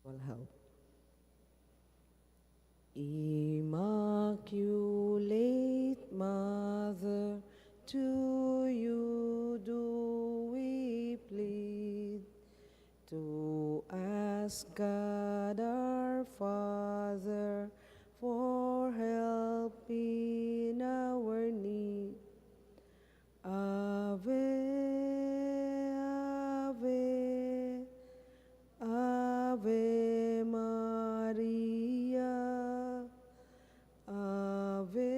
will help. Immaculate Mother, to you do we plead, to ask God our Father for help in our need. Ave, Ave, Ave Maria. Ave,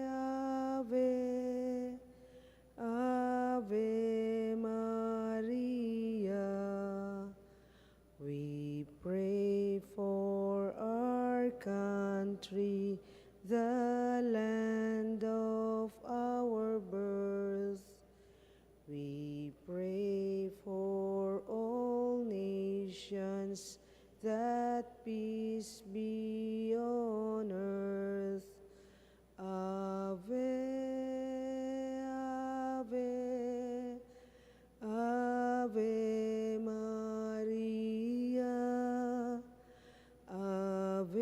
Ave, Ave Maria. We pray for our country, the land of our birth. We pray for all nations, that peace be on earth. Ave, Ave, Ave Maria. Ave,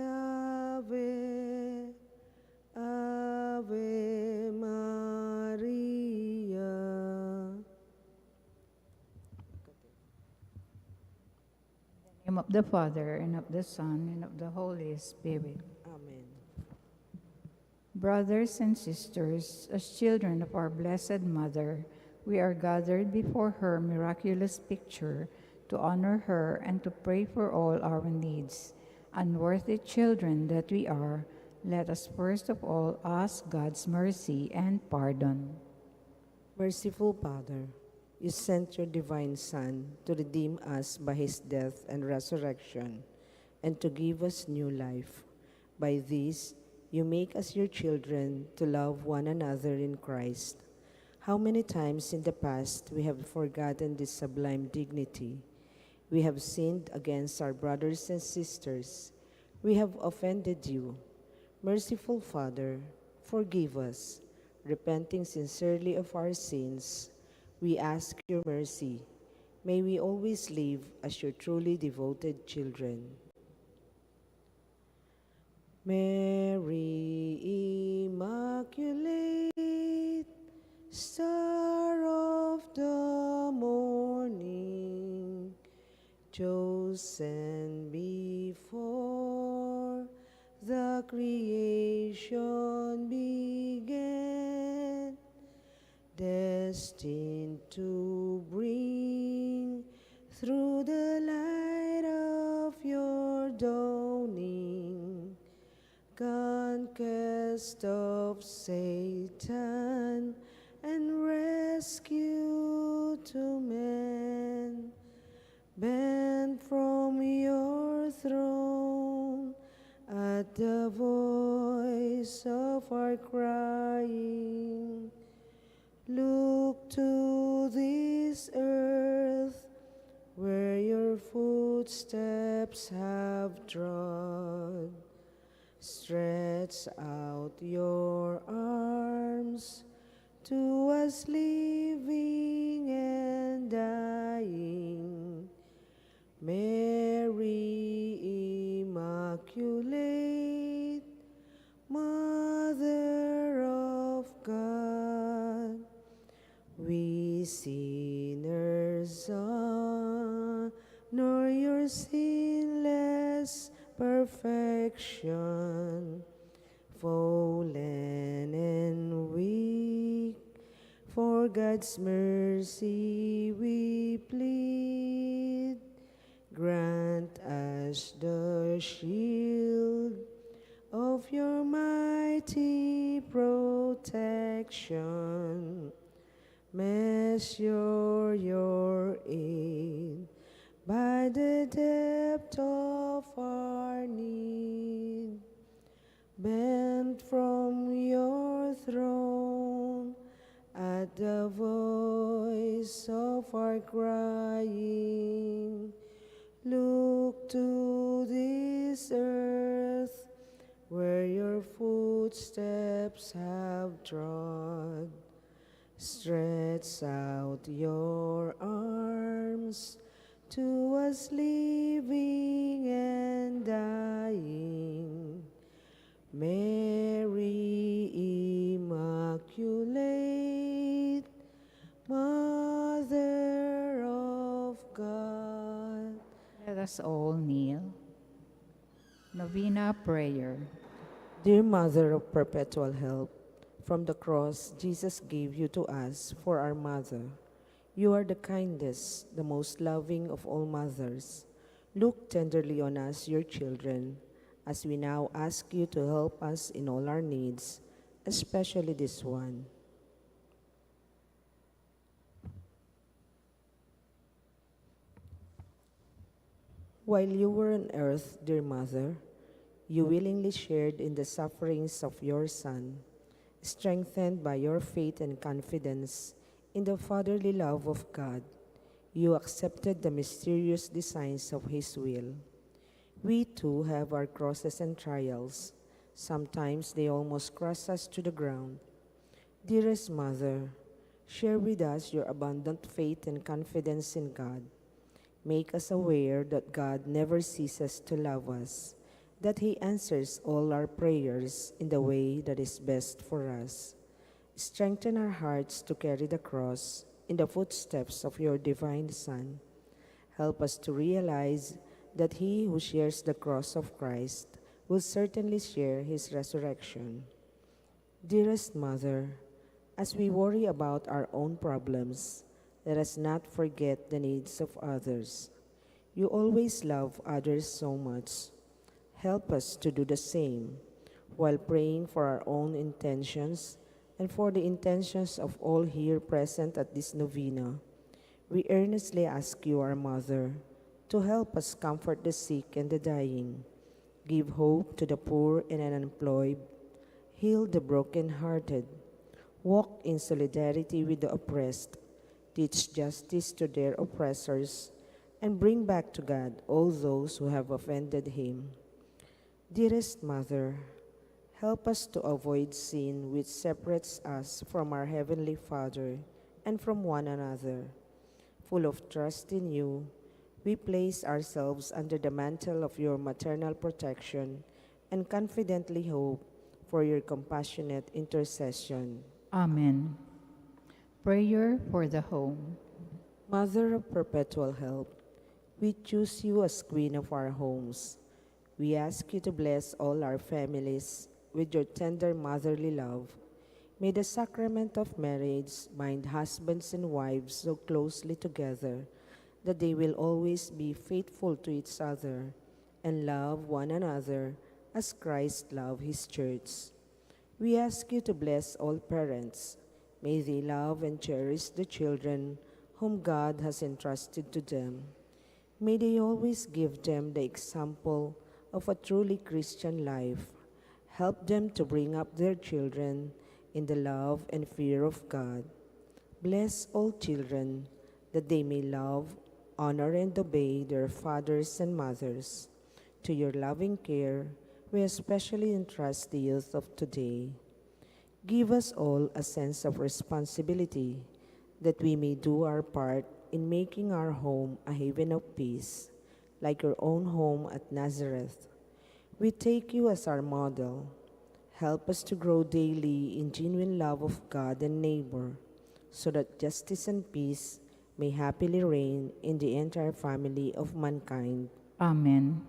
Ave, Ave Maria. In the name of the Father, and of the Son, and of the Holy Spirit. Amen. Brothers and sisters, as children of our Blessed Mother, we are gathered before her miraculous picture to honor her and to pray for all our needs. Unworthy children that we are, let us first of all ask God's mercy and pardon. Merciful Father, you sent your divine Son to redeem us by his death and resurrection, and to give us new life. By this, you make us your children to love one another in Christ. How many times in the past we have forgotten this sublime dignity. We have sinned against our brothers and sisters. We have offended you. Merciful Father, forgive us. Repenting sincerely of our sins, we ask your mercy. May we always live as your truly devoted children. Mary Immaculate, Star of the morning, chosen before the creation began, destined to bring through the light of your dawning, conquest of Satan and rescue to men. Bend from your throne at the voice of our crying. Look to this earth where your footsteps have trod. Stretch out your arms to us living and dying. Mary Immaculate, Mother of God, we sinners honor your sinless perfection, fallen and weak. For God's mercy we plead. Grant us the shield of your mighty protection. Measure your aid by the depth of our need. Bend from your throne at the voice of our crying. Look to this earth where your footsteps have trod. Stretch out your arms to us living and dying. Mary Immaculate, Mother of God. Let us all kneel. Novena Prayer. Dear Mother of Perpetual Help, from the cross Jesus gave you to us for our mother. You are the kindest, the most loving of all mothers. Look tenderly on us, your children, as we now ask you to help us in all our needs, especially this one. While you were on earth, dear Mother, you willingly shared in the sufferings of your Son, strengthened by your faith and confidence in the fatherly love of God. You accepted the mysterious designs of His will. We too have our crosses and trials. Sometimes they almost crush us to the ground. Dearest Mother, share with us your abundant faith and confidence in God. Make us aware that God never ceases to love us, that He answers all our prayers in the way that is best for us. Strengthen our hearts to carry the cross in the footsteps of your divine Son. Help us to realize that he who shares the cross of Christ will certainly share his resurrection. Dearest Mother, as we worry about our own problems, let us not forget the needs of others. You always love others so much. Help us to do the same while praying for our own intentions and for the intentions of all here present at this novena. We earnestly ask you, our Mother, to help us comfort the sick and the dying, give hope to the poor and unemployed, heal the brokenhearted, walk in solidarity with the oppressed, teach justice to their oppressors, and bring back to God all those who have offended Him. Dearest Mother, help us to avoid sin which separates us from our Heavenly Father and from one another. Full of trust in you, we place ourselves under the mantle of your maternal protection and confidently hope for your compassionate intercession. Amen. Prayer for the home. Mother of perpetual help, we choose you as Queen of our homes. We ask you to bless all our families with your tender motherly love. May the sacrament of marriage bind husbands and wives so closely together that they will always be faithful to each other and love one another as Christ loved His church. We ask you to bless all parents. May they love and cherish the children whom God has entrusted to them. May they always give them the example of a truly Christian life. Help them to bring up their children in the love and fear of God. Bless all children that they may love, honor, and obey their fathers and mothers. To your loving care, we especially entrust the youth of today. Give us all a sense of responsibility that we may do our part in making our home a haven of peace, like your own home at Nazareth. We take you as our model. Help us to grow daily in genuine love of God and neighbor, so that justice and peace may happily reign in the entire family of mankind. Amen.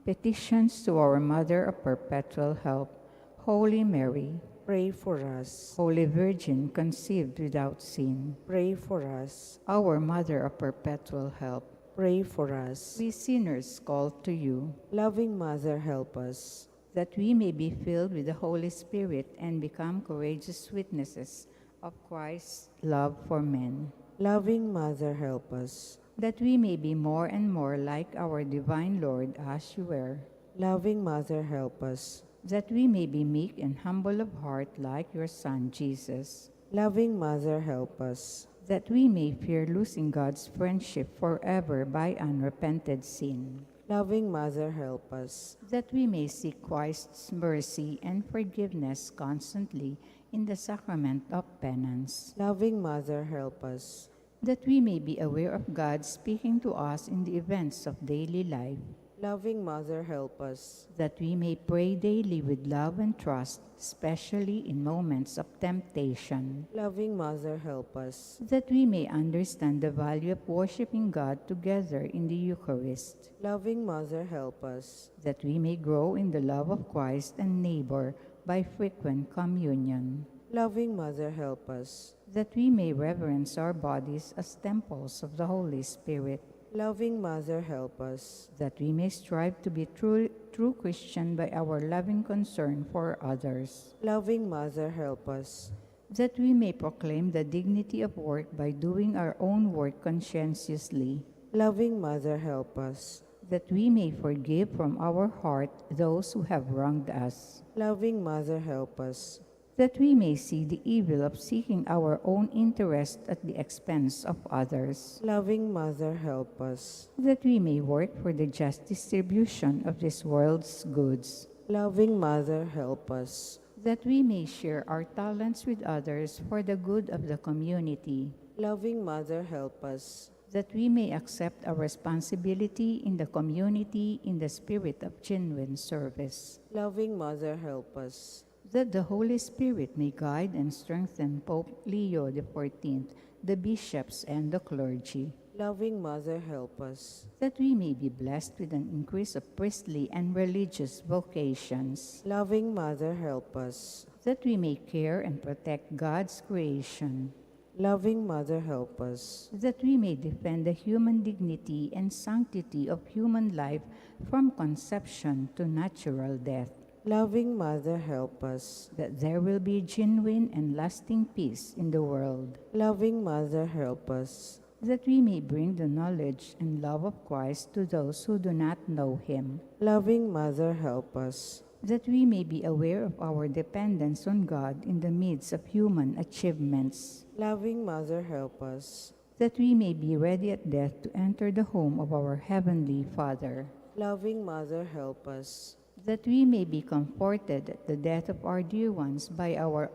Petitions to our Mother of Perpetual Help, Holy Mary, Pray for us. Holy Virgin conceived without sin, Pray for us. our Mother of Perpetual Help, Pray for us. we sinners call to you, Loving Mother, help us. that we may be filled with the Holy Spirit and become courageous witnesses of Christ's love for men, Loving Mother, help us. that we may be more and more like our divine Lord as you were, Loving Mother, help us. that we may be meek and humble of heart like your Son, Jesus, Loving Mother, help us. that we may fear losing God's friendship forever by unrepented sin, Loving Mother, help us. that we may seek Christ's mercy and forgiveness constantly in the sacrament of penance, Loving Mother, help us. that we may be aware of God speaking to us in the events of daily life, Loving Mother, help us. that we may pray daily with love and trust, especially in moments of temptation, Loving Mother, help us. that we may understand the value of worshiping God together in the Eucharist, Loving Mother, help us. that we may grow in the love of Christ and neighbor by frequent communion, Loving Mother, help us. that we may reverence our bodies as temples of the Holy Spirit, Loving Mother, help us. that we may strive to be true Christian by our loving concern for others, Loving Mother, help us. that we may proclaim the dignity of work by doing our own work conscientiously, Loving Mother, help us. that we may forgive from our heart those who have wronged us, Loving Mother, help us. that we may see the evil of seeking our own interest at the expense of others, Loving Mother, help us. that we may work for the just distribution of this world's goods, Loving Mother, help us. that we may share our talents with others for the good of the community, Loving Mother, help us. that we may accept our responsibility in the community in the spirit of genuine service, Loving Mother, help us. that the Holy Spirit may guide and strengthen Pope Leo XIV, the bishops, and the clergy, Loving Mother, help us. that we may be blessed with an increase of priestly and religious vocations, Loving Mother, help us. that we may care and protect God's creation, Loving Mother, help us. that we may defend the human dignity and sanctity of human life from conception to natural death, Loving Mother, help us. that there will be genuine and lasting peace in the world, Loving Mother, help us. that we may bring the knowledge and love of Christ to those who do not know him, Loving Mother, help us. that we may be aware of our dependence on God in the midst of human achievements, Loving Mother, help us. that we may be ready at death to enter the home of our Heavenly Father, Loving Mother, help us. that we may be comforted at the death of our dear ones by our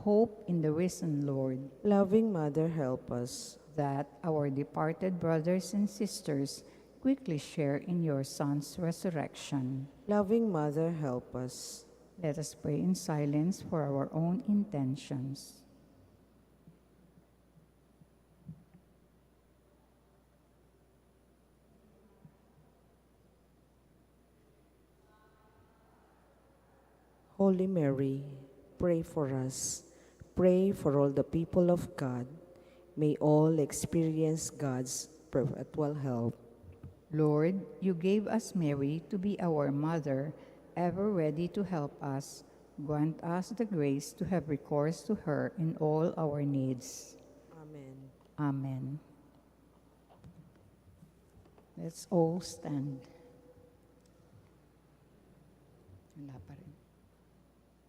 hope in the risen Lord, Loving Mother, help us. that our departed brothers and sisters quickly share in your Son's resurrection. Loving Mother, help us. Let us pray in silence for our own intentions. Holy Mary, pray for us. Pray for all the people of God. May all experience God's perpetual help. Lord, you gave us Mary to be our mother, ever ready to help us. Grant us the grace to have recourse to her in all our needs. Amen. Amen. Let's all stand. Wala pa rin.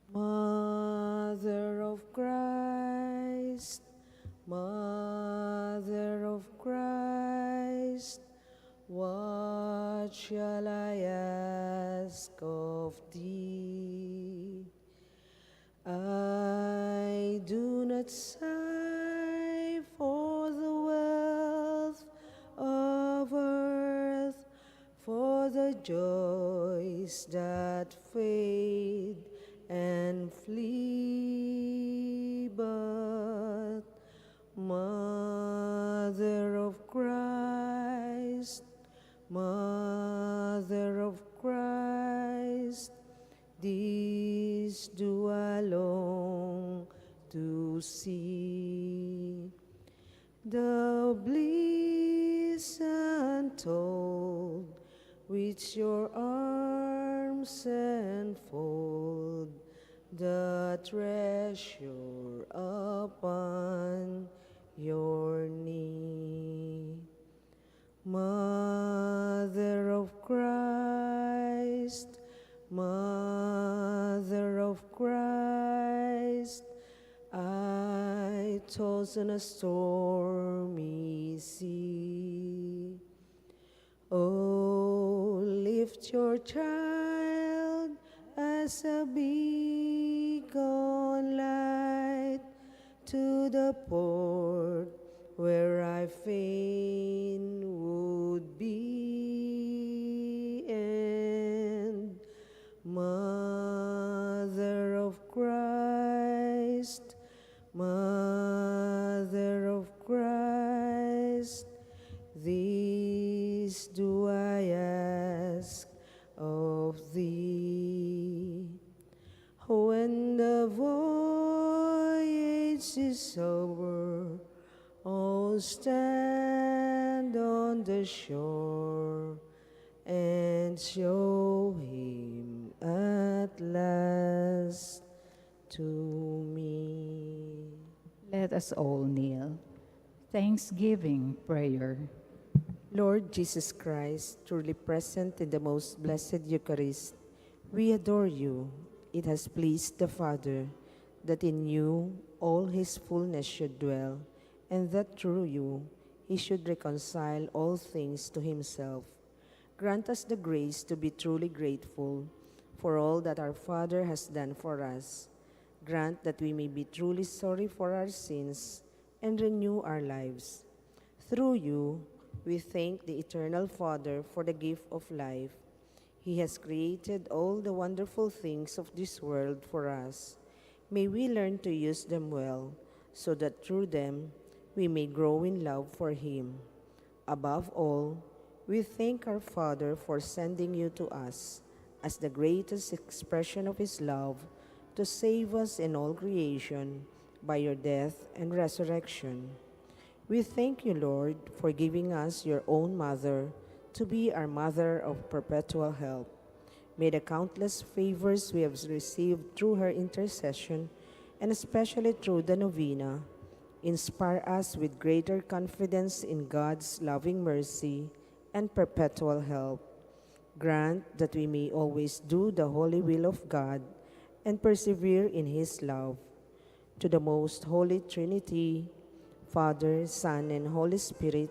Mother of Christ, Mother of Christ, what shall I ask of thee? I do not sigh for the wealth of earth, for the joys that fade and flee, but Mother of Christ, Mother of Christ, this do I long to see. The bliss untold which your arms enfold, the treasure upon your knee. Mother of Christ, Mother of Christ, I toss on a stormy sea. Oh, lift your child as a beacon light to the port where I fain would be, and Mother of Christ, Mother of Christ, this do I ask of thee. When the voyage is over, all stand on the shore and show him at last to me. Let us all kneel. Thanksgiving prayer. Lord Jesus Christ, truly present in the most blessed Eucharist, we adore you. It has pleased the Father that in you all his fullness should dwell, and that through you he should reconcile all things to himself. Grant us the grace to be truly grateful for all that our Father has done for us. Grant that we may be truly sorry for our sins and renew our lives. Through you, we thank the Eternal Father for the gift of life. He has created all the wonderful things of this world for us. May we learn to use them well, so that through them we may grow in love for Him. Above all, we thank our Father for sending you to us as the greatest expression of His love to save us in all creation by your death and resurrection. We thank you, Lord, for giving us your own mother to be our mother of perpetual help. May the countless favors we have received through her intercession, and especially through the novena, inspire us with greater confidence in God's loving mercy and perpetual help. Grant that we may always do the holy will of God and persevere in His love. To the most holy Trinity, Father, Son, and Holy Spirit,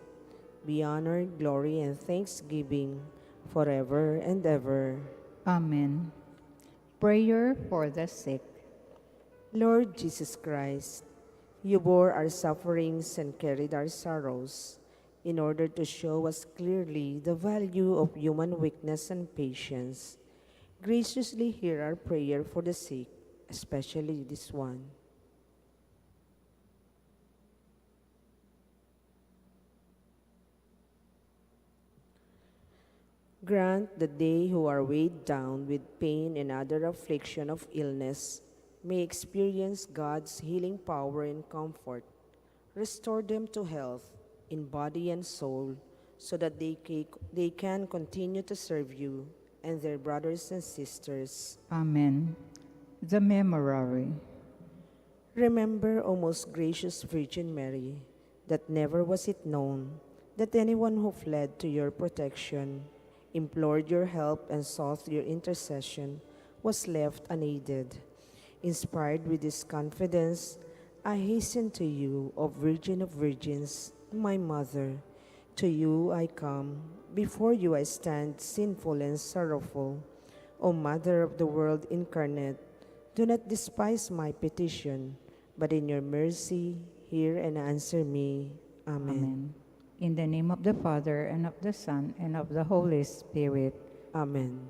be honor, glory, and thanksgiving forever and ever. Amen. Prayer for the sick. Lord Jesus Christ, you bore our sufferings and carried our sorrows in order to show us clearly the value of human weakness and patience. Graciously hear our prayer for the sick, especially this one. Grant that they who are weighed down with pain and other affliction of illness may experience God's healing power and comfort. Restore them to health in body and soul, so that they can continue to serve you and their brothers and sisters. Amen. The Memorare. Remember, O most gracious Virgin Mary, that never was it known that anyone who fled to your protection, implored your help, and sought your intercession was left unaided. Inspired with this confidence, I hasten to you, O Virgin of Virgins, my Mother. To you I come, before you I stand sinful and sorrowful. O Mother of the world incarnate, do not despise my petition, but in your mercy hear and answer me. Amen. Amen. In the name of the Father, and of the Son, and of the Holy Spirit. Amen.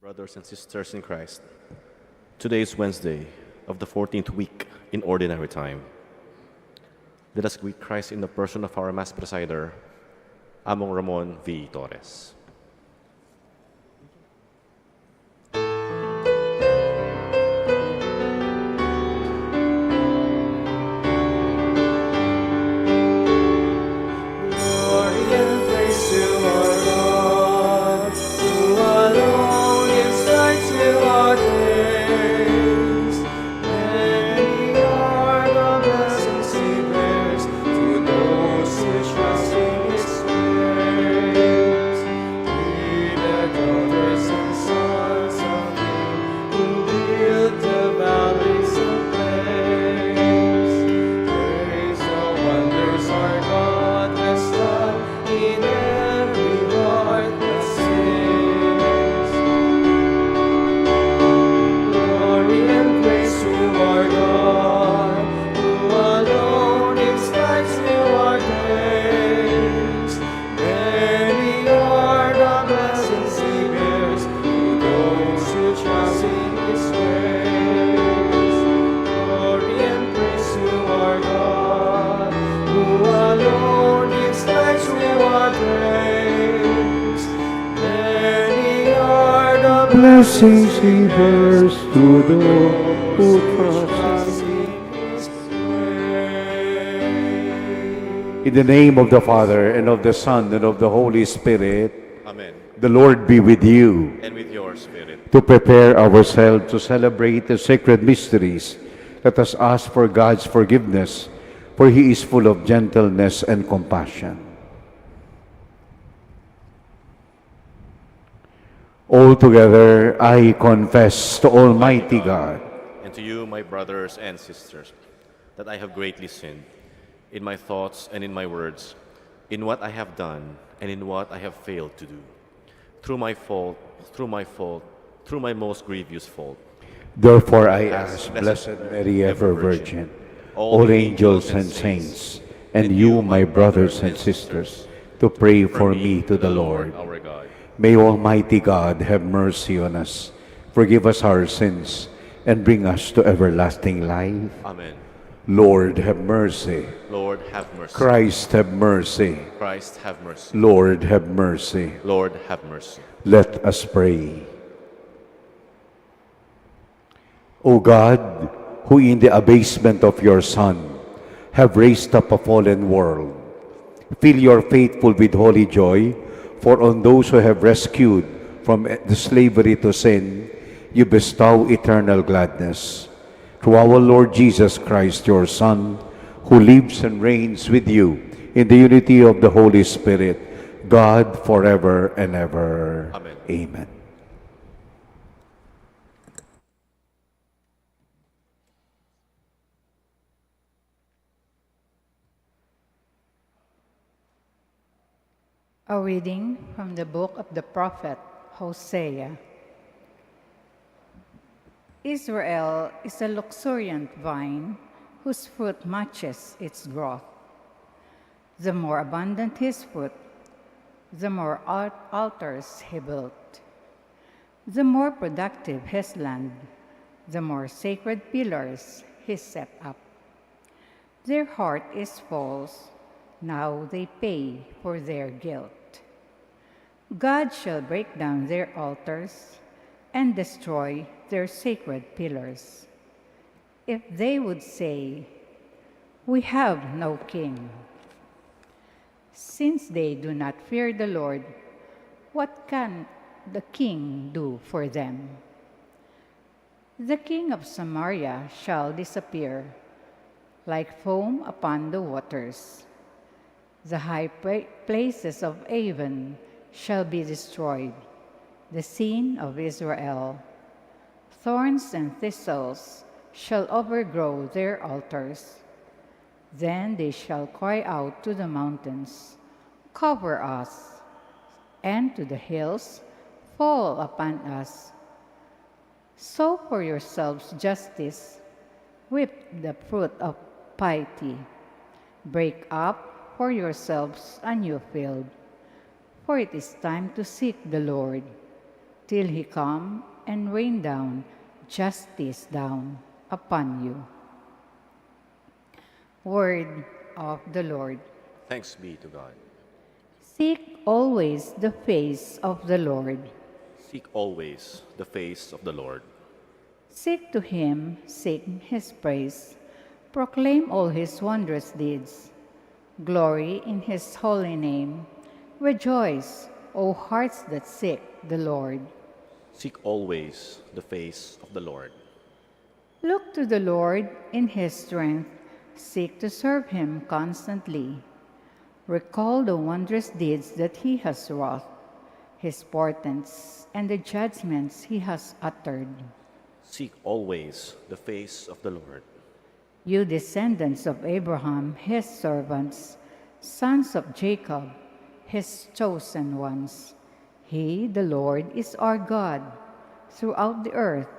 Brothers and sisters in Christ, today is Wednesday of the 14th week in Ordinary Time. Let us greet Christ in the person of our Mass presider, Among Ramon V. Torres. Blessings he bears to those who trust in his way. In the name of the Father, and of the Son, and of the Holy Spirit, Amen. the Lord be with you. And with your spirit. To prepare ourselves to celebrate the sacred mysteries, let us ask for God's forgiveness, for he is full of gentleness and compassion. Altogether, I confess to Almighty God And to you, my brothers and sisters, that I have greatly sinned in my thoughts and in my words, in what I have done and in what I have failed to do. Through my fault, through my most grievous fault. Therefore I ask, Blessed Mary, ever Virgin, all angels and saints, and you, my brothers and sisters, to pray for me to the Lord. Our God. May Almighty God have mercy on us, forgive us our sins, and bring us to everlasting life. Amen. Lord, have mercy. Lord, have mercy. Christ, have mercy. Christ, have mercy. Lord, have mercy. Lord, have mercy. Let us pray. O God, who in the abasement of your Son have raised up a fallen world, fill your faithful with holy joy, for on those who have rescued from the slavery to sin, you bestow eternal gladness. Through our Lord Jesus Christ, your Son, who lives and reigns with you in the unity of the Holy Spirit, God forever and ever. Amen. Amen. A reading from the book of the prophet Hosea. Israel is a luxuriant vine whose fruit matches its growth. The more abundant his fruit, the more altars he built. The more productive his land, the more sacred pillars he set up. Their heart is false. Now they pay for their guilt. God shall break down their altars and destroy their sacred pillars. If they would say, "We have no king," since they do not fear the Lord, what can the king do for them? The king of Samaria shall disappear, like foam upon the waters. The high places of Avon shall be destroyed, the sin of Israel. Thorns and thistles shall overgrow their altars. Then they shall cry out to the mountains, "Cover us," and to the hills, "Fall upon us." Sow for yourselves justice, reap the fruit of piety. Break up for yourselves a new field, for it is time to seek the Lord. till he come and rain down justice down upon you. Word of the Lord. Thanks be to God. Seek always the face of the Lord. Seek always the face of the Lord. Seek to him, sing his praise. Proclaim all his wondrous deeds. Glory in his holy name. Rejoice, O hearts that seek the Lord. Seek always the face of the Lord. Look to the Lord in his strength. Seek to serve him constantly. Recall the wondrous deeds that he has wrought, his portents, and the judgments he has uttered. Seek always the face of the Lord. You descendants of Abraham, his servants, sons of Jacob, his chosen ones. He, the Lord, is our God. Throughout the earth,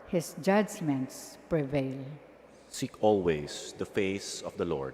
his judgments prevail. Seek always the face of the Lord.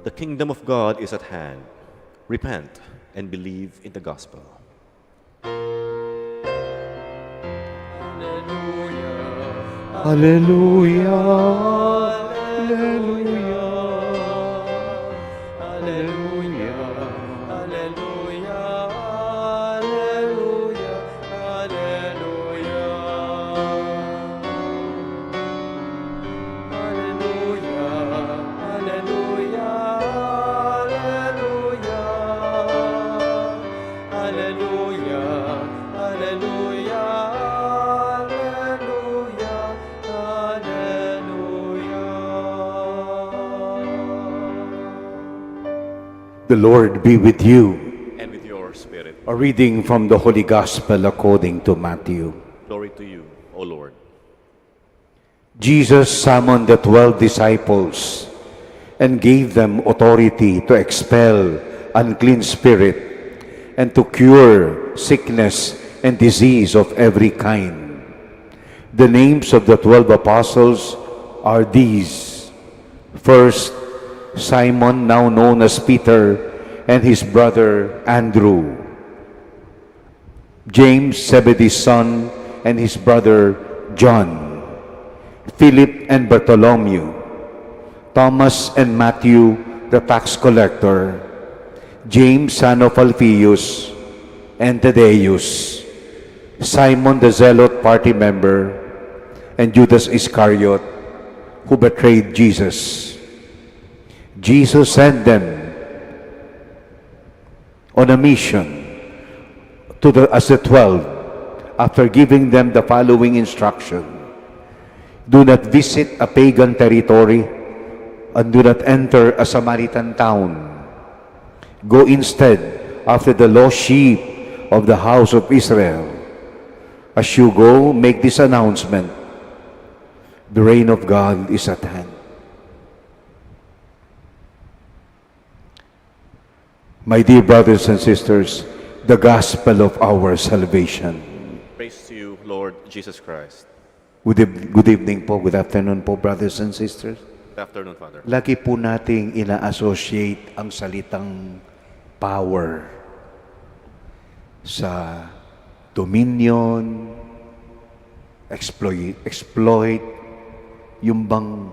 The kingdom of God is at hand. Repent and believe in the gospel. Hallelujah, hallelujah, hallelujah, hallelujah, hallelujah, The Lord be with you. And with your spirit. A reading from the Holy Gospel according to Matthew. Glory to you, O Lord. Jesus summoned the 12 disciples and gave them authority to expel unclean spirit and to cure sickness and disease of every kind. The names of the 12 apostles are these. First, Simon, now known as Peter, and his brother Andrew. James, Zebedee's son, and his brother John. Philip and Bartholomew. Thomas and Matthew, the tax collector. James, son of Alphaeus, and Thaddeus. Simon the Zealot party member, and Judas Iscariot, who betrayed Jesus. Jesus sent them on a mission as the 12 after giving them the following instruction. Do not visit a pagan territory and do not enter a Samaritan town. Go instead after the lost sheep of the house of Israel. As you go, make this announcement. The reign of God is at hand. My dear brothers and sisters, the gospel of our salvation. Praise to you, Lord Jesus Christ. Good evening po, good afternoon po, brothers and sisters. Good afternoon, Father. Lagi po nating ina-associate ang salitang power sa dominion, exploit, yung bang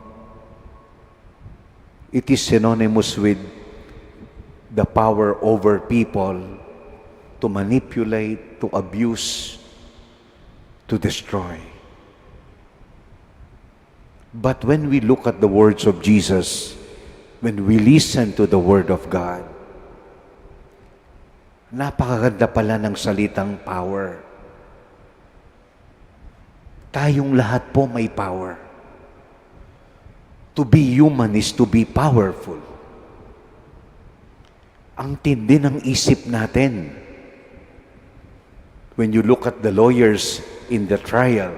it is synonymous with the power over people to manipulate, to abuse, to destroy. But when we look at the words of Jesus, when we listen to the Word of God, napakaganda pala ng salitang power. Tayong lahat po may power. To be human is to be powerful. Ang tindi ng isip natin. When you look at the lawyers in the trial,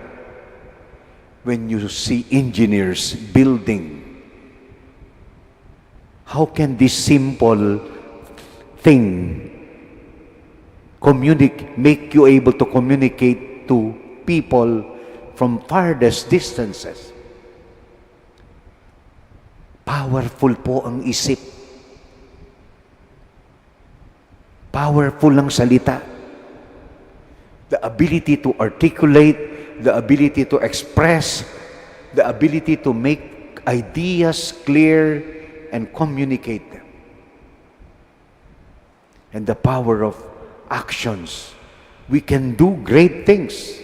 when you see engineers building, how can this simple thing make you able to communicate to people from farthest distances? Powerful po ang isip. Powerful ang salita. The ability to articulate, the ability to express, the ability to make ideas clear and communicate them. And the power of actions. We can do great things.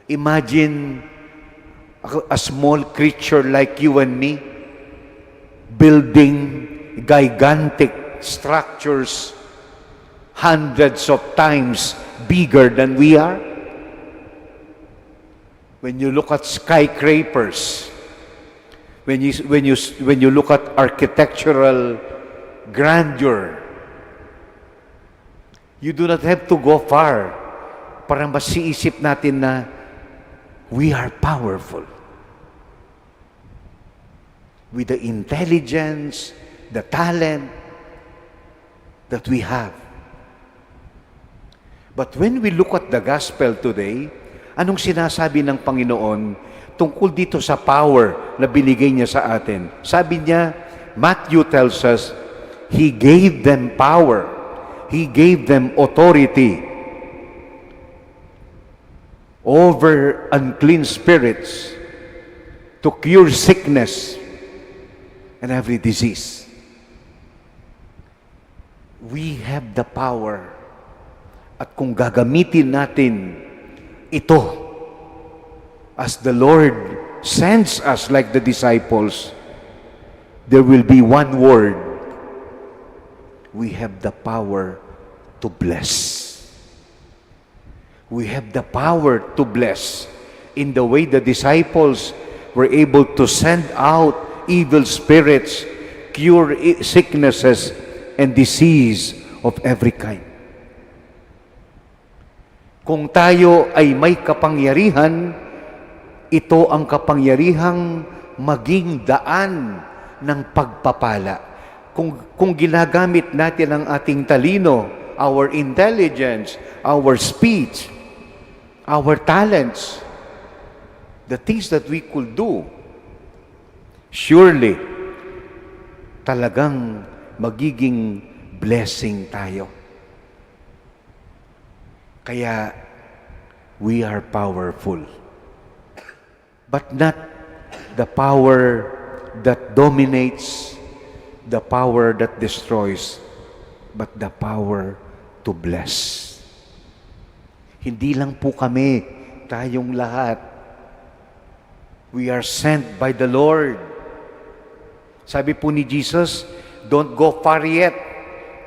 Imagine a small creature like you and me building gigantic structures hundreds of times bigger than we are. When you look at skyscrapers, when you look at architectural grandeur, you do not have to go far para masiisip natin na we are powerful. With the intelligence, the talent that we have. But when we look at the gospel today, anong sinasabi ng Panginoon tungkol dito sa power na binigay niya sa atin? Sabi niya, Matthew tells us, He gave them power. He gave them authority over unclean spirits to cure sickness and every disease. We have the power. At kung gagamitin natin ito as the Lord sends us like the disciples, there will be one word. We have the power to bless. We have the power to bless in the way the disciples were able to send out evil spirits, cure sicknesses and disease of every kind. Kung tayo ay may kapangyarihan, ito ang kapangyarihang maging daan ng pagpapala. Kung ginagamit natin ang ating talino, our intelligence, our speech, our talents, the things that we could do, surely, talagang magiging blessing tayo. Kaya, we are powerful. But not the power that dominates, the power that destroys, but the power to bless. Hindi lang po kami, tayong lahat. We are sent by the Lord. Sabi po ni Jesus, don't go far yet.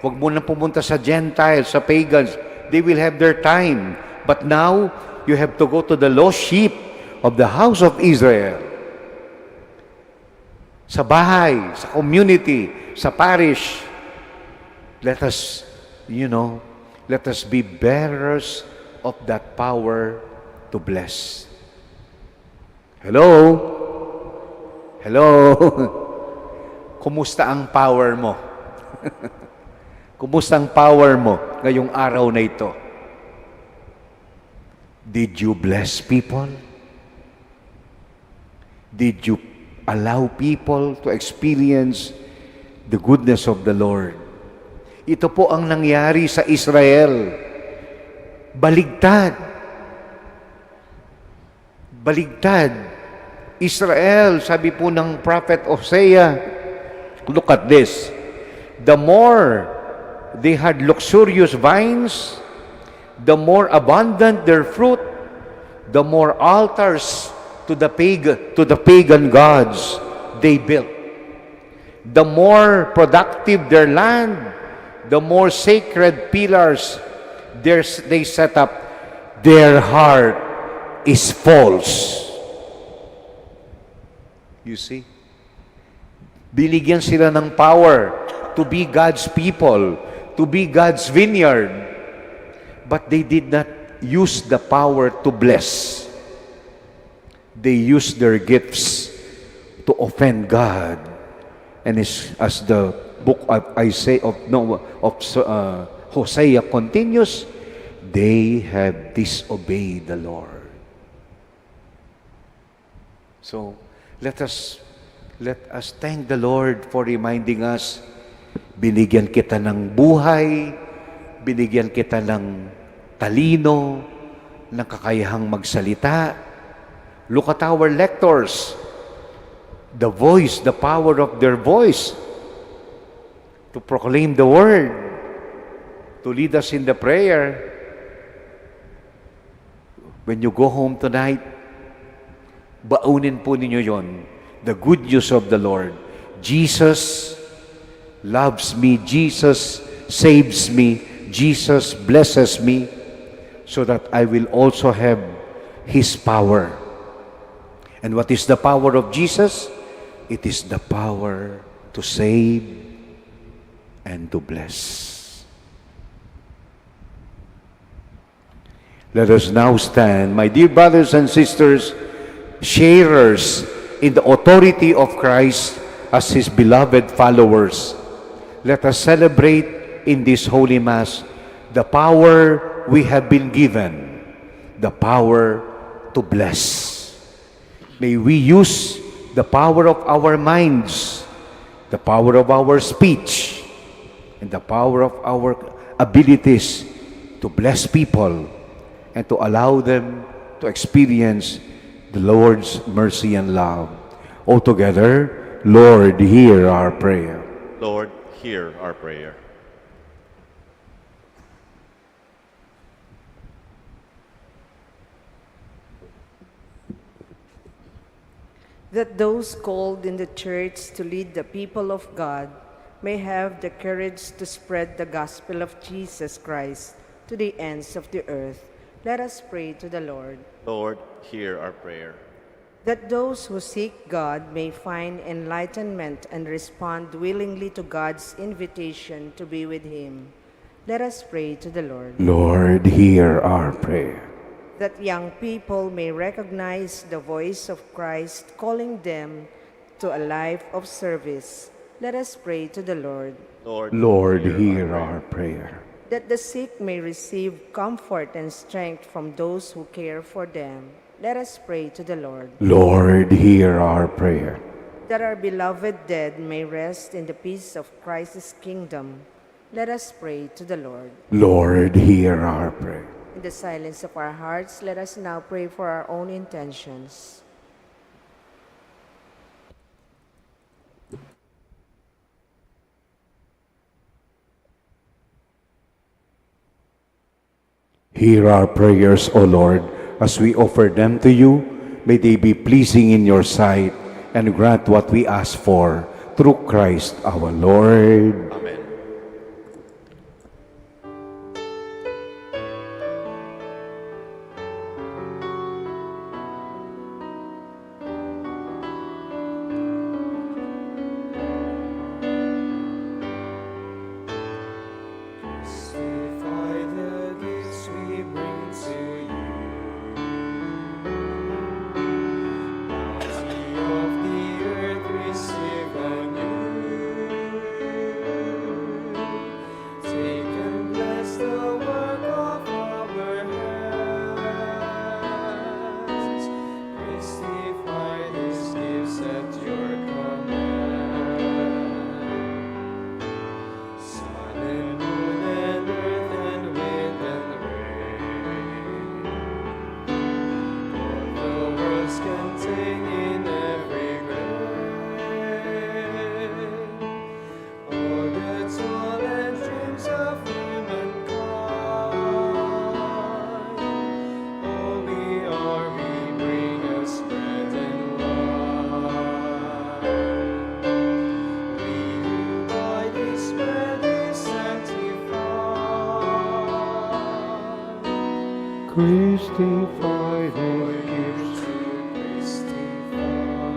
Huwag mo na pumunta sa Gentiles, sa pagans. They will have their time. But now, you have to go to the lost sheep of the house of Israel. Sa bahay, sa community, sa parish. Let us, let us be bearers of that power to bless. Hello? Hello? Kumusta ang power mo? Kumusta ang power mo ngayong araw na ito? Did you bless people? Did you allow people to experience the goodness of the Lord? Ito po ang nangyari sa Israel. Baligtad. Baligtad. Israel, sabi po ng prophet Hosea, look at this. The more they had luxurious vines, the more abundant their fruit, the more altars to the pagan gods they built. The more productive their land, the more sacred pillars they set up. Their heart is false. You see? Binigyan sila ng power to be God's people, to be God's vineyard. But they did not use the power to bless. They used their gifts to offend God. And as the book of Hosea continues, they have disobeyed the Lord. So let us thank the Lord for reminding us, binigyan kita ng buhay, binigyan kita ng talino, ng kakayahang magsalita. Look at our lectors. The voice, the power of their voice to proclaim the word, to lead us in the prayer. When you go home tonight, baunin po ninyo yon, the good news of the Lord. Jesus loves me, Jesus saves me, Jesus blesses me, so that I will also have His power. And what is the power of Jesus? It is the power to save and to bless. Let us now stand, my dear brothers and sisters, sharers in the authority of Christ as His beloved followers. Let us celebrate in this Holy Mass the power we have been given, the power to bless. May we use the power of our minds, the power of our speech, and the power of our abilities to bless people and to allow them to experience the Lord's mercy and love. Altogether, Lord, hear our prayer. Lord, hear our prayer. That those called in the church to lead the people of God may have the courage to spread the gospel of Jesus Christ to the ends of the earth. Let us pray to the Lord. Lord, hear our prayer. That those who seek God may find enlightenment and respond willingly to God's invitation to be with Him. Let us pray to the Lord. Lord, hear our prayer. That young people may recognize the voice of Christ calling them to a life of service. Let us pray to the Lord. Lord, hear our prayer. That the sick may receive comfort and strength from those who care for them. Let us pray to the Lord. Lord, hear our prayer. That our beloved dead may rest in the peace of Christ's kingdom. Let us pray to the Lord. Lord, hear our prayer. In the silence of our hearts, let us now pray for our own intentions. Hear our prayers, O Lord, as we offer them to you. May they be pleasing in your sight and grant what we ask for through Christ our Lord. Amen.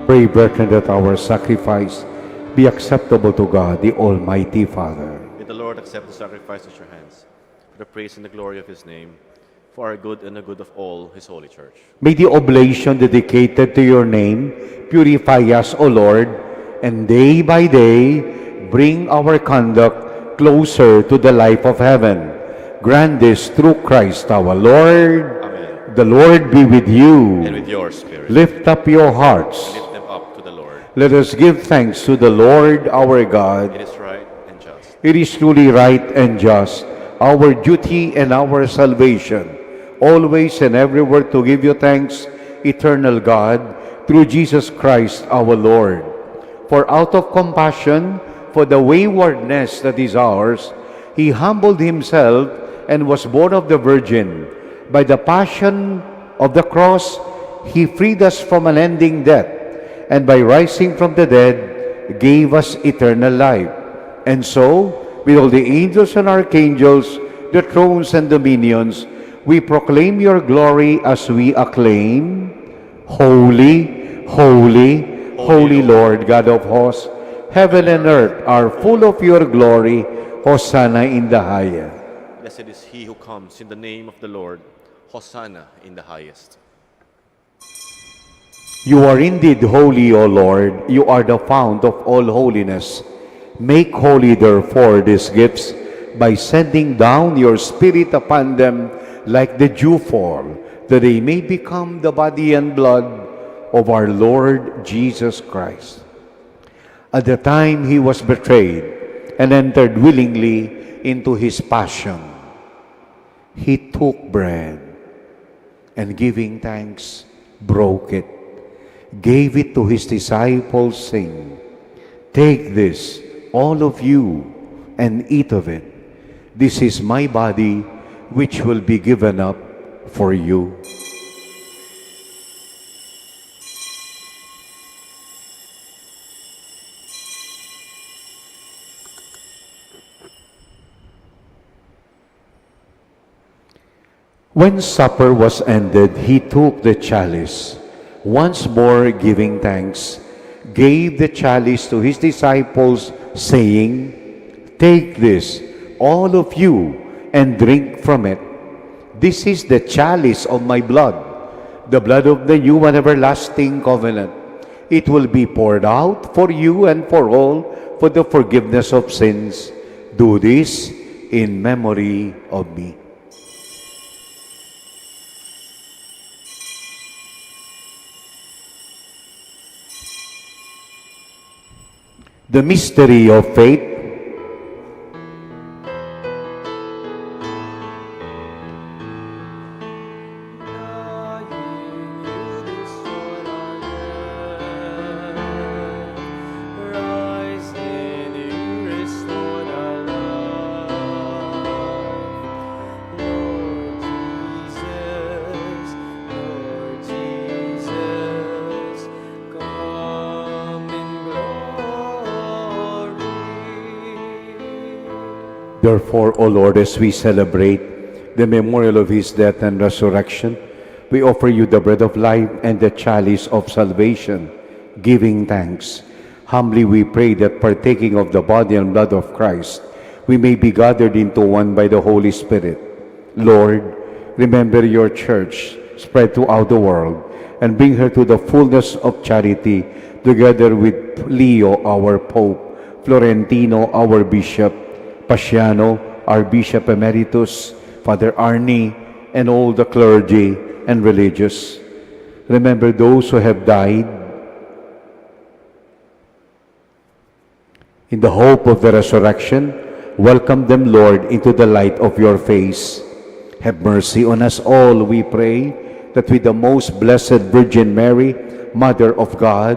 Pray, brethren, that our sacrifice be acceptable to God, the Almighty Father. May the Lord accept the sacrifice at your hands, for the praise and the glory of his name, for our good and the good of all his holy church. May the oblation dedicated to your name purify us, O Lord, and day by day bring our conduct closer to the life of heaven. Grant this through Christ our Lord. Amen. The Lord be with you. And with your spirit. Lift up your hearts. Lift them up to the Lord. Let us give thanks to the Lord our God. It is right and just. It is truly right and just, our duty and our salvation, always and everywhere to give you thanks, eternal God, through Jesus Christ our Lord. For out of compassion for the waywardness that is ours, he humbled himself and was born of the Virgin. By the passion of the cross, he freed us from unending death, and by rising from the dead, gave us eternal life. And so, with all the angels and archangels, the thrones and dominions, we proclaim your glory as we acclaim, Holy, holy, holy Lord, God of hosts, heaven and earth are full of your glory. Hosanna in the highest. Blessed is he who comes in the name of the Lord. Hosanna in the highest. You are indeed holy, O Lord. You are the fount of all holiness. Make holy, therefore, these gifts by sending down your Spirit upon them like the dewfall, that they may become the body and blood of our Lord Jesus Christ. At the time he was betrayed and entered willingly into his passion, he took bread and giving thanks, broke it, gave it to his disciples, saying, "Take this, all of you, and eat of it. This is my body, which will be given up for you." When supper was ended, he took the chalice. Once more giving thanks, gave the chalice to his disciples, saying, "Take this, all of you, and drink from it. This is the chalice of my blood, the blood of the new and everlasting covenant. It will be poured out for you and for all for the forgiveness of sins. Do this in memory of me." The mystery of faith. Therefore, O Lord, as we celebrate the memorial of his death and resurrection, we offer you the bread of life and the chalice of salvation, giving thanks. Humbly we pray that partaking of the body and blood of Christ, we may be gathered into one by the Holy Spirit. Lord, remember your church spread throughout the world and bring her to the fullness of charity, together with Leo, our Pope, Florentino, our Bishop, Pasiano, our Bishop Emeritus, Father Arnie, and all the clergy and religious. Remember those who have died in the hope of the resurrection. Welcome them, Lord, into the light of your face. Have mercy on us all, we pray, that with the most blessed Virgin Mary, Mother of God,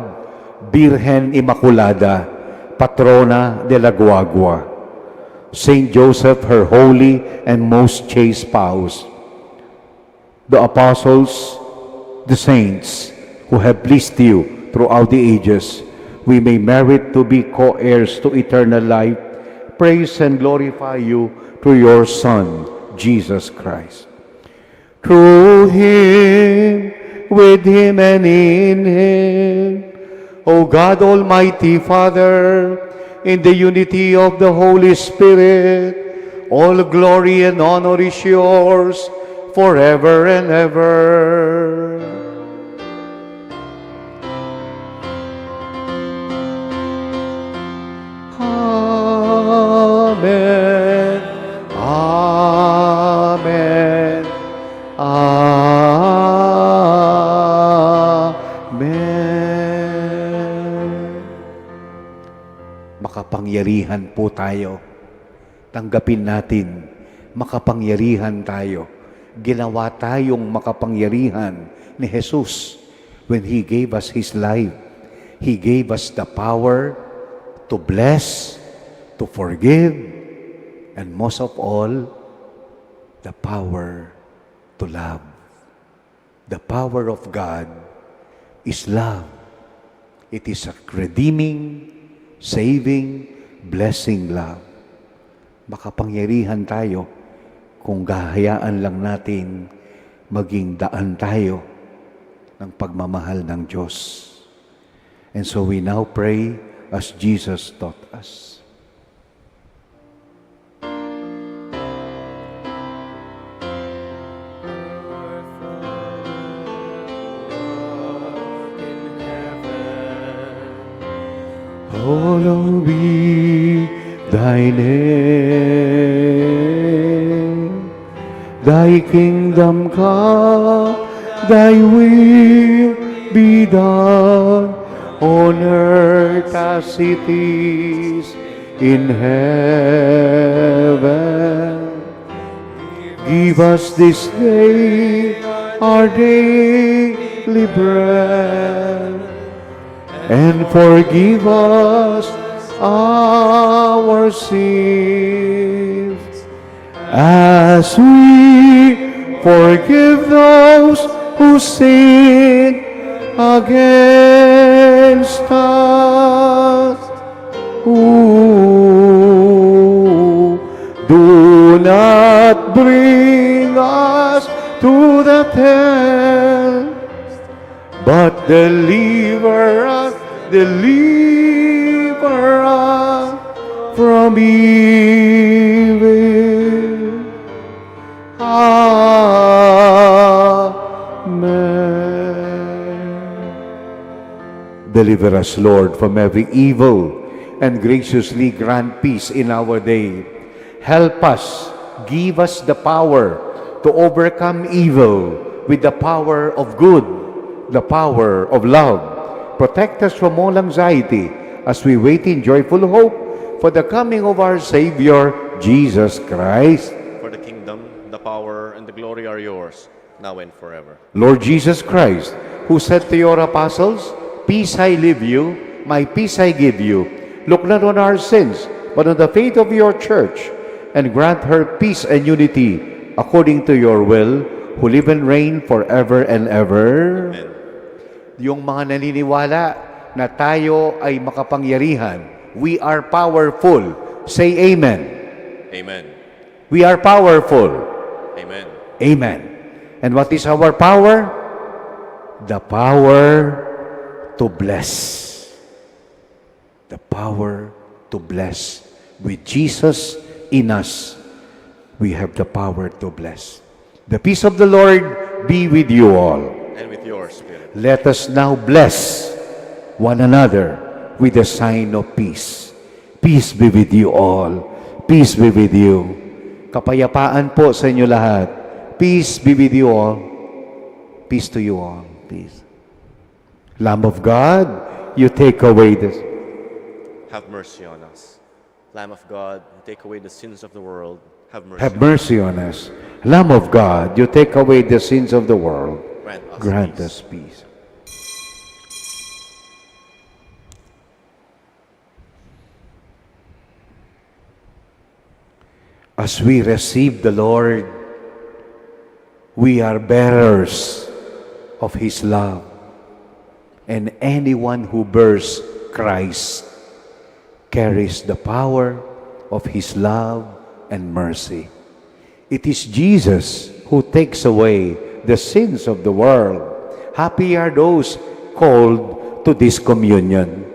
Virgen Immaculada, Patrona de la Guagua, Saint Joseph, her holy and most chaste spouse, the apostles, the saints who have pleased you throughout the ages, we may merit to be co-heirs to eternal life. Praise and glorify you through your Son, Jesus Christ. Through him, with him, and in him, O God, Almighty Father, in the unity of the Holy Spirit, all glory and honor is yours forever and ever. Amen. Amen. Amen. Makapangyarihan po tayo. Tanggapin natin, makapangyarihan tayo. Ginawa tayong makapangyarihan ni Jesus when He gave us His life. He gave us the power to bless, to forgive, and most of all, the power to love. The power of God is love. It is a redeeming, saving, blessing love. Makapangyarihan tayo kung gahayaan lang natin maging daan tayo ng pagmamahal ng Diyos. And so we now pray as Jesus taught us. Hallowed be thy name, thy kingdom come, thy will be done on earth as it is in heaven. Give us this day our daily bread, and forgive us our sins, as we forgive those who sin against us. Ooh, do not bring us to the test, but deliver us from evil. Amen. Deliver us, Lord, from every evil, and graciously grant peace in our day. Help us, give us the power to overcome evil with the power of good, the power of love. Protect us from all anxiety as we wait in joyful hope for the coming of our Savior, Jesus Christ. For the kingdom, the power, and the glory are yours, now and forever. Lord Jesus Christ, who said to your apostles, "Peace I leave you, my peace I give you," look not on our sins, but on the faith of your church, and grant her peace and unity according to your will, who live and reign forever and ever. Amen. Yung mga naniniwala na tayo ay makapangyarihan, we are powerful. Say amen. Amen. We are powerful. Amen. Amen. And what is our power? The power to bless. The power to bless. With Jesus in us, we have the power to bless. The peace of the Lord be with you all. And with your spirit. Let us now bless one another with the sign of peace. Peace be with you all. Peace be with you. Kapayapaan po sa inyo lahat. Peace be with you all. Peace to you all. Peace. Lamb of God, you take away this. Have mercy on us. Lamb of God, take away the sins of the world. Have mercy. Have mercy on us. Lamb of God, you take away the sins of the world. Grant us peace. As we receive the Lord, we are bearers of His love. And anyone who bears Christ carries the power of His love and mercy. It is Jesus who takes away the sins of the world. Happy are those called to this communion.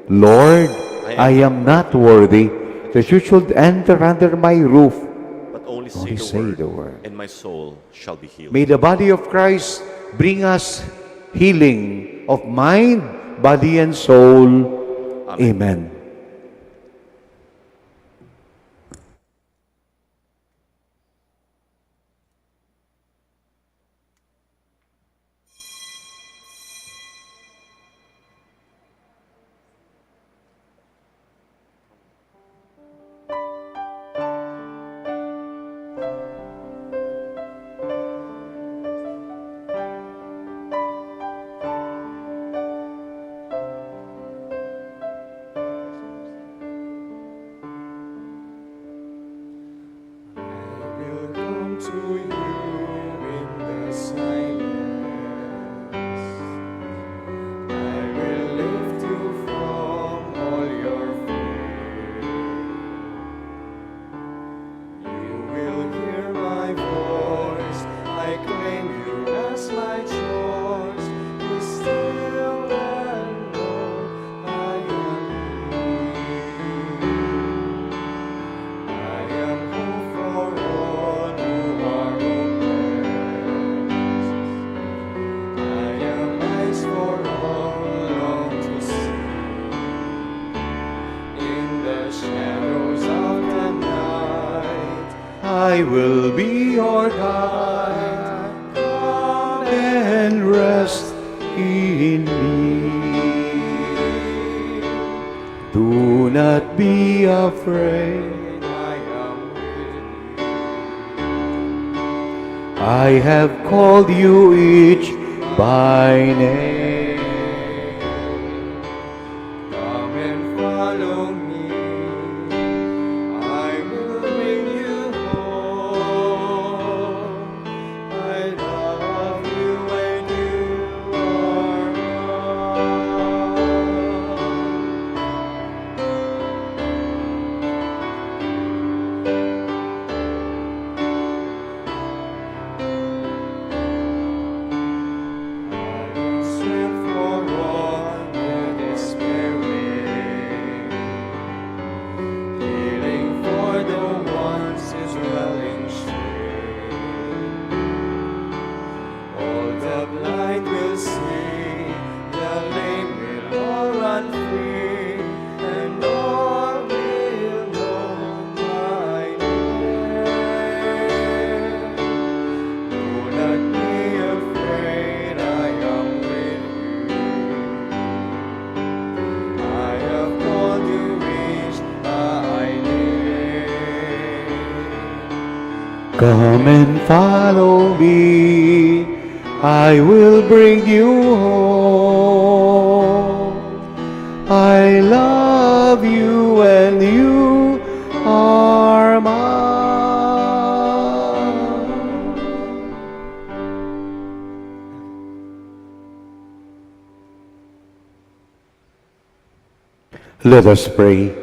Lord, I am not worthy that you should enter under my roof. But only Only say the word, and my soul shall be healed. May the body of Christ bring us healing of mind, body, and soul. Amen. Will come to you in the silence. I will lift you from all your fear. You will hear my voice. I claim you as my choice. Be still and know I am here. I am hope for all who are hopeless. I am eyes for all long to see. In the shadows of the night, I will be your guide. Come and rest in me. Do not be afraid. I am with you. I have called you each by name. Come and follow me. I will bring you home. I love you when you are gone. Strength for all who despairing. Healing for the ones is dwelling straight. All the blind will see, the lame will all run free, and all will know my name. Do not be afraid, I am with you. I have called you each by name. Come and follow me. I will bring you home. I love you and you are mine. Let us pray.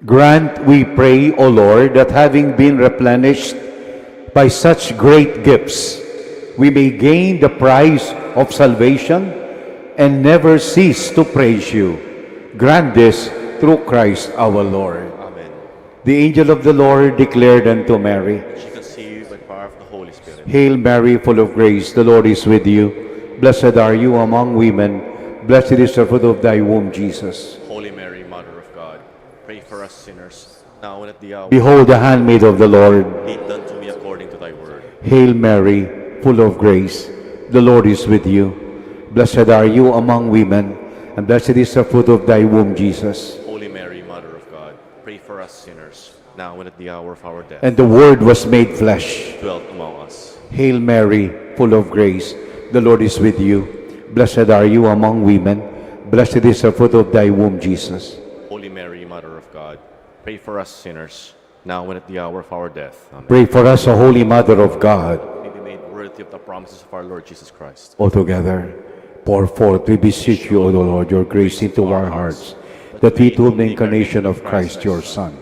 Grant, we pray, O Lord, that having been replenished by such great gifts, we may gain the prize of salvation and never cease to praise you. Grant this through Christ our Lord. Amen. The angel of the Lord declared unto Mary, She conceived by the power of the Holy Spirit. Hail Mary, full of grace, the Lord is with you. Blessed are you among women. Blessed is the fruit of thy womb, Jesus. Holy Mary, Mother of God, pray for us sinners, now and at the hour. Behold the handmaid of the Lord. Be it done to me according to thy word. Hail Mary, full of grace, the Lord is with you. Blessed are you among women, and blessed is the fruit of thy womb, Jesus. Holy Mary, Mother of God, pray for us sinners, now and at the hour of our death. And the Word was made flesh. Dwelt among us. Hail Mary, full of grace, the Lord is with you. Blessed are you among women, blessed is the fruit of thy womb, Jesus. Holy Mary, Mother of God, pray for us sinners, now and at the hour of our death. Amen. Pray for us, O Holy Mother of God. May be made worthy of the promises of our Lord Jesus Christ. Altogether, pour forth, we beseech you, O Lord, your grace into our hearts, that we, through the incarnation of Christ your Son,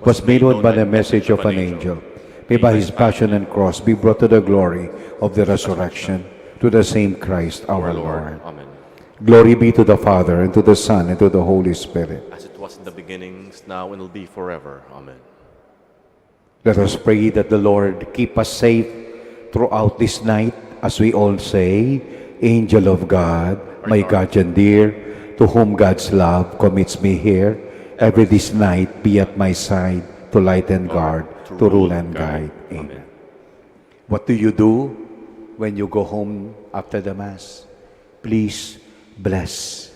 was made known by the message of an angel, may by his passion and cross be brought to the glory of the resurrection, to the same Christ our Lord. Amen. Glory be to the Father, and to the Son, and to the Holy Spirit. As it was in the beginnings, now and will be forever. Amen. Let us pray that the Lord keep us safe throughout this night, as we all say, Angel of God, my guardian dear, to whom God's love commits me here, every this night be at my side, to light and guard, to rule and guide. Amen. What do you do when you go home after the Mass? Please bless.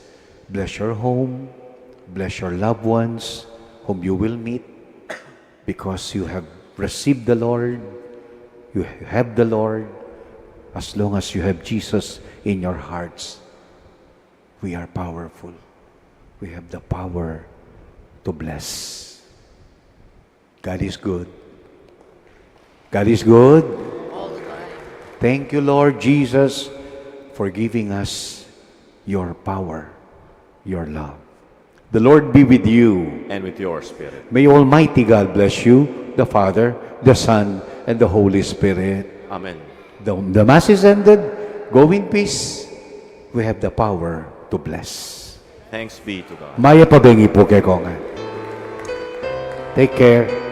Bless your home, bless your loved ones whom you will meet, because you have received the Lord, you have the Lord. As long as you have Jesus in your hearts, we are powerful. We have the power to bless. God is good. God is good. Thank you, Lord Jesus, for giving us your power, your love. The Lord be with you. And with your spirit. May Almighty God bless you, the Father, the Son, and the Holy Spirit. Amen. The Mass is ended. Go in peace. We have the power to bless. Thanks be to God. Maya pabengi po kay Kongan. Take care.